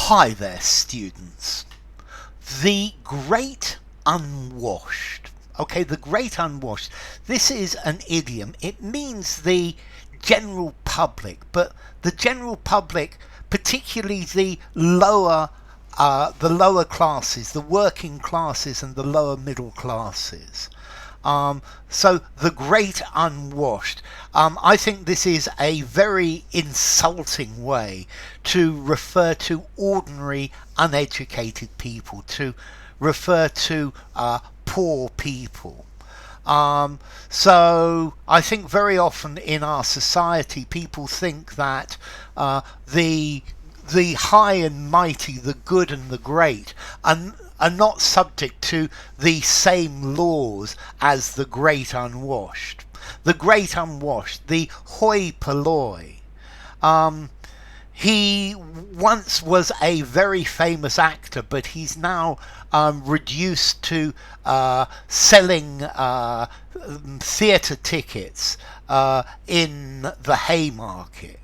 Hi there, students. The Great Unwashed. Okay, the Great Unwashed. This is an idiom. It means the general public, but the general public, particularly the lower classes, the working classes, and the lower middle classes. So the Great Unwashed. I think this is a very insulting way to refer to ordinary uneducated people, to refer to poor people. So I think very often in our society people think that the high and mighty, the good and the great, are not subject to the same laws as the Great Unwashed. The Great Unwashed, the hoi polloi. He once was a very famous actor, but he's now reduced to selling theatre tickets in the Haymarket.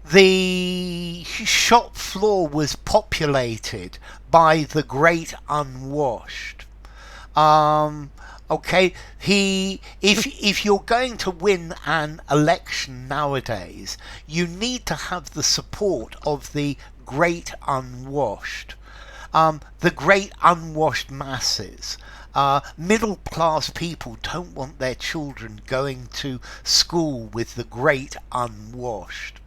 The shop floor was populated by the Great Unwashed. Okay, if you're going to win an election nowadays, you need to have the support of the Great Unwashed. The Great Unwashed masses. Middle class people don't want their children going to school with the Great Unwashed.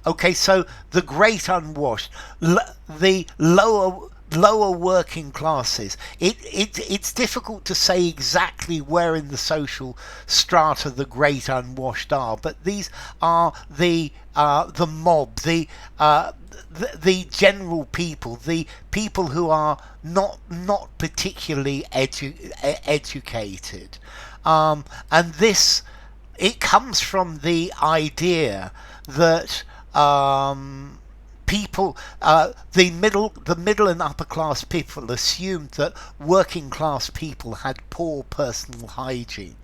Okay, so the Great Unwashed, the lower working classes. It's difficult to say exactly where in the social strata the Great Unwashed are, but these are the mob, the general people, the people who are not particularly educated, and this, it comes from the idea that people, the middle and upper class people assumed that working class people had poor personal hygiene,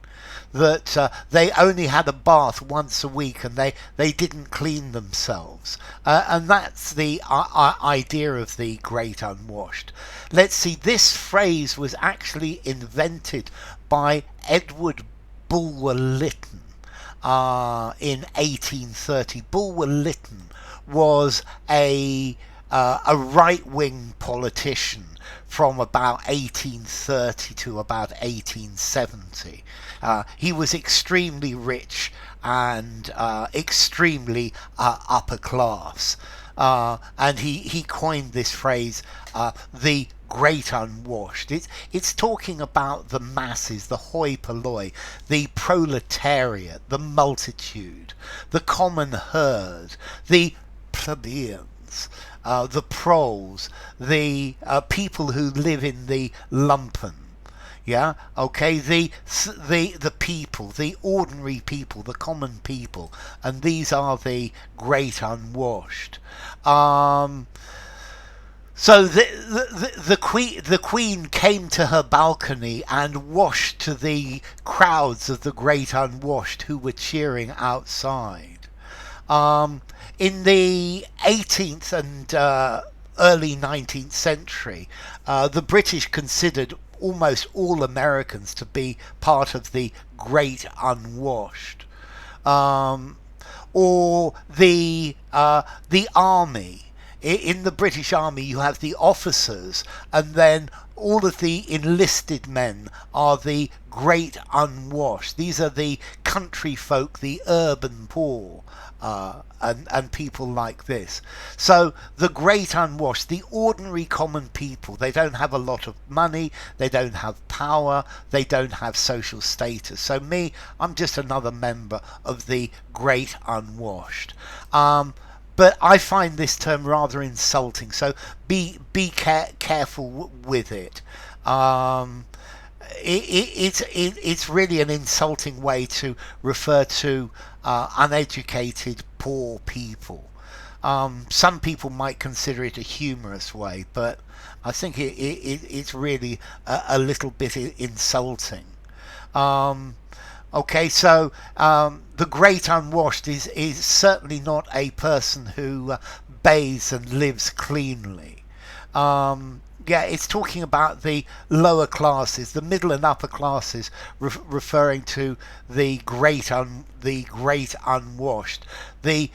that they only had a bath once a week and they didn't clean themselves, and that's the idea of the Great Unwashed. Let's see, this phrase was actually invented by Edward Bulwer-Lytton in 1830. Bulwer-Lytton was a right-wing politician from about 1830 to about 1870. He was extremely rich and extremely upper class, and he coined this phrase, the Great Unwashed. It's talking about the masses, the hoi polloi, the proletariat, the multitude, the common herd, the plebeians, the proles, the people who live in the lumpen. Yeah, okay, the people, the ordinary people, the common people, and these are the Great Unwashed. So the Queen came to her balcony and washed to the crowds of the Great Unwashed who were cheering outside. In the 18th and early 19th century, the British considered almost all Americans to be part of the Great Unwashed, or the army. In the British Army you have the officers, and then all of the enlisted men are the Great Unwashed. These are the country folk, the urban poor, and people like this. So the Great Unwashed, the ordinary common people, they don't have a lot of money, they don't have power, they don't have social status. So me, I'm just another member of the Great Unwashed. But I find this term rather insulting, so be careful with it. It's really an insulting way to refer to uneducated, poor people. Some people might consider it a humorous way, but I think it's really a little bit insulting. Okay, so the great unwashed is certainly not a person who bathes and lives cleanly. Yeah, it's talking about the lower classes, the middle and upper classes, referring to the great unwashed, the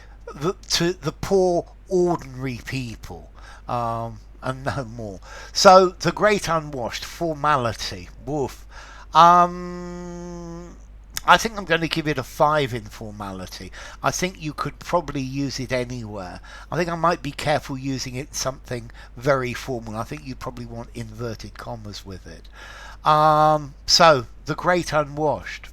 poor ordinary people, and no more. So the great unwashed, formality, woof. Um, I think I'm going to give it a 5 in formality. I think you could probably use it anywhere. I think I might be careful using it something very formal. I think you probably want inverted commas with it. So, the great unwashed.